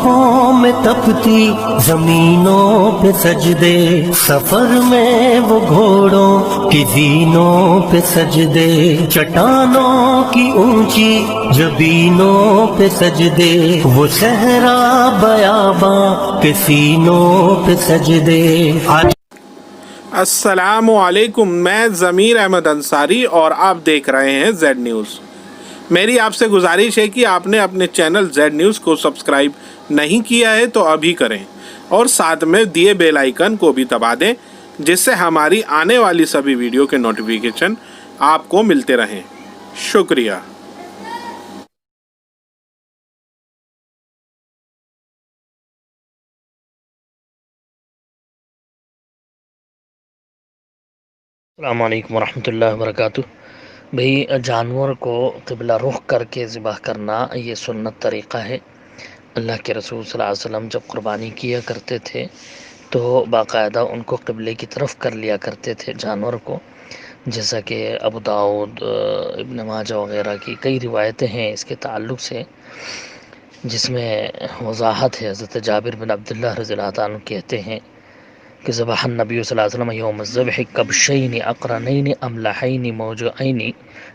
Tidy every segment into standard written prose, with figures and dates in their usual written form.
آنکھوں میں تپتی زمینوں پہ سجدے، سفر میں وہ گھوڑوں کی زینوں پہ سجدے، چٹانوں کی اونچی جبینوں پہ سجدے، وہ صحرا بیاباں کے سینوں پہ سجدے۔ السلام علیکم، میں ضمیر احمد انصاری اور آپ دیکھ رہے ہیں زیڈ نیوز۔ میری آپ سے گزارش ہے کہ آپ نے اپنے چینل زیڈ نیوز کو سبسکرائب نہیں کیا ہے تو ابھی کریں اور ساتھ میں دیے بیل آئیکن کو بھی دبا دیں، جس سے ہماری آنے والی سبھی ویڈیو کے نوٹیفیکیشن آپ کو ملتے رہیں۔ شکریہ۔ السلام علیکم ورحمۃ اللہ وبرکاتہ۔ بھئی جانور کو قبلہ رخ کر کے ذبح کرنا یہ سنت طریقہ ہے۔ اللہ کے رسول صلی اللہ علیہ وسلم جب قربانی کیا کرتے تھے تو باقاعدہ ان کو قبلے کی طرف کر لیا کرتے تھے جانور کو، جیسا کہ ابو داؤد، ابن ماجہ وغیرہ کی کئی روایتیں ہیں اس کے تعلق سے، جس میں وضاحت ہے۔ حضرت جابر بن عبداللہ رضی اللہ عنہ کہتے ہیں کہ ذبح النبی صلی اللہ علیہ وسلم یوم الذبح کبشین اقرنین املحین موجعین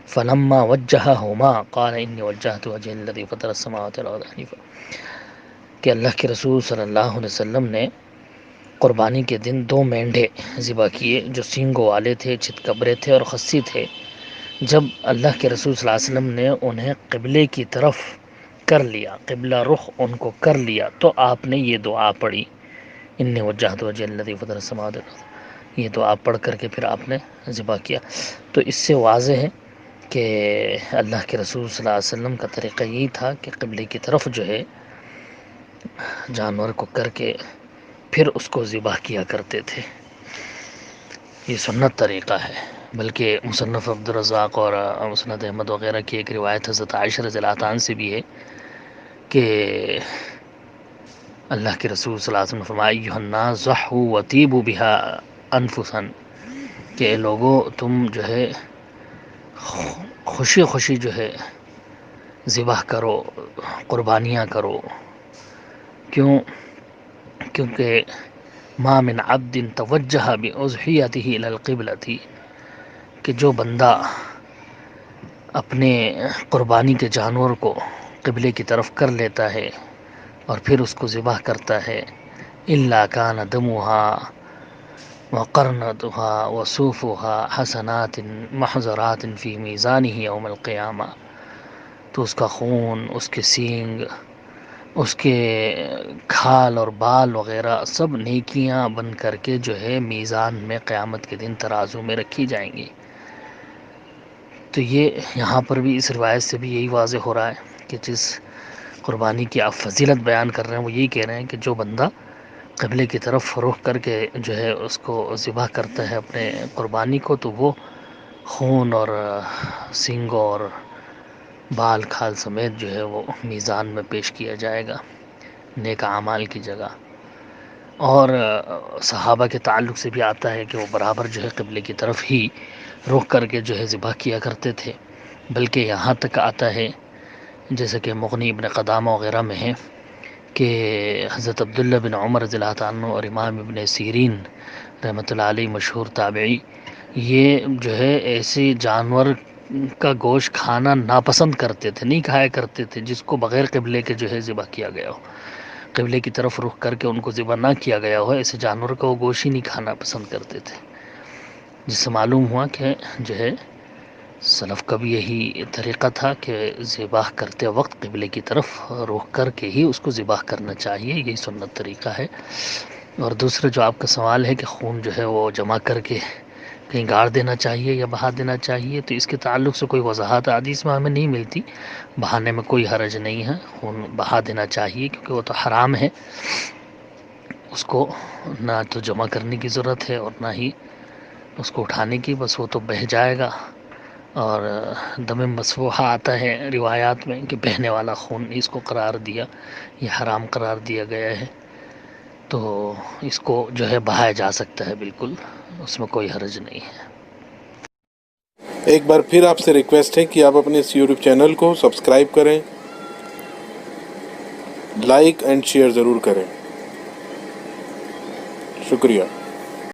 فلما وجہہما قال انی وجہت وجہ الذی فطر السماوات والارض حنیفا، کہ اللہ کے رسول صلی اللہ علیہ وسلم نے قربانی کے دن 2 مینڈھے ذبح کیے جو سینگوں والے تھے، چتکبرے تھے اور خصی تھے۔ جب اللہ کے رسول صلی اللہ علیہ وسلم نے انہیں قبلے کی طرف کر لیا، قبلہ رخ ان کو کر لیا، تو آپ نے یہ دعا پڑھی، انی وجہت وجہ الذی فطر السماوات والارض، یہ دعا پڑھ کر کے پھر آپ نے ذبح کیا۔ تو اس سے واضح ہے کہ اللہ کے رسول صلی اللہ علیہ وسلم کا طریقہ یہی تھا کہ قبلے کی طرف جو ہے جانور کو کر کے پھر اس کو ذبح کیا کرتے تھے۔ یہ سنت طریقہ ہے۔ بلکہ مصنف عبدالرزاق اور مسند احمد وغیرہ کی ایک روایت حضرت عائشہ رضی اللہ عنہ سے بھی ہے کہ اللہ کے رسول صلی اللہ علیہ وسلم فرمایا ایھا الناس ضحوا وطیبوا بها انفسا، کہ لوگوں تم جو ہے خوشی خوشی جو ہے ذبح کرو، قربانیاں کرو، کیونکہ ما من عبد توجہ باضحیتہ الی القبلۃ، کہ جو بندہ اپنے قربانی کے جانور کو قبلے کی طرف کر لیتا ہے اور پھر اس کو ذبح کرتا ہے، الا کان دمها وقرنتها وصوفها حسنات محضرات فی میزانہ یوم القیامہ، تو اس کا خون، اس کے سینگ، اس کے کھال اور بال وغیرہ سب نیکیاں بن کر کے جو ہے میزان میں قیامت کے دن ترازو میں رکھی جائیں گی۔ تو یہ یہاں پر بھی اس روایت سے بھی یہی واضح ہو رہا ہے کہ جس قربانی کی آپ فضیلت بیان کر رہے ہیں وہ یہی کہہ رہے ہیں کہ جو بندہ قبلے کی طرف رخ کر کے جو ہے اس کو ذبح کرتا ہے اپنے قربانی کو، تو وہ خون اور سینگوں اور بال کھال سمیت جو ہے وہ میزان میں پیش کیا جائے گا نیک اعمال کی جگہ۔ اور صحابہ کے تعلق سے بھی آتا ہے کہ وہ برابر جو ہے قبلے کی طرف ہی رخ کر کے جو ہے ذبح کیا کرتے تھے، بلکہ یہاں تک آتا ہے جیسے کہ مغنی ابن قدامہ وغیرہ میں ہے کہ حضرت عبداللہ بن عمر رضی اللہ عنہ اور امام ابن سیرین رحمۃ اللہ علیہ مشہور تابعی، یہ جو ہے ایسے جانور کا گوشت کھانا ناپسند کرتے تھے، نہیں کھایا کرتے تھے جس کو بغیر قبلے کے جو ہے ذبح کیا گیا ہو، قبلے کی طرف رخ کر کے ان کو ذبح نہ کیا گیا ہو، ایسے جانور کا وہ گوشت ہی نہیں کھانا پسند کرتے تھے، جس سے معلوم ہوا کہ جو ہے سلف کا بھی یہی طریقہ تھا کہ ذبح کرتے وقت قبلے کی طرف رخ کر کے ہی اس کو ذبح کرنا چاہیے، یہی سنت طریقہ ہے۔ اور دوسرا جو آپ کا سوال ہے کہ خون جو ہے وہ جمع کر کے کہیں گاڑ دینا چاہیے یا بہا دینا چاہیے، تو اس کے تعلق سے کوئی وضاحت حدیث میں ہمیں نہیں ملتی، بہانے میں کوئی حرج نہیں ہے، خون بہا دینا چاہیے کیونکہ وہ تو حرام ہے، اس کو نہ تو جمع کرنے کی ضرورت ہے اور نہ ہی اس کو اٹھانے کی، بس وہ تو بہہ جائے گا۔ اور دم مسفوحہ آتا ہے روایات میں کہ بہنے والا خون اس کو قرار دیا، یہ حرام قرار دیا گیا ہے، تو اس کو جو ہے بہایا جا سکتا ہے، بالکل اس میں کوئی حرج نہیں ہے۔ ایک بار پھر آپ سے ریکویسٹ ہے کہ آپ اپنے اس یوٹیوب چینل کو سبسکرائب کریں لائک اینڈ شیئر ضرور کریں. شکریہ.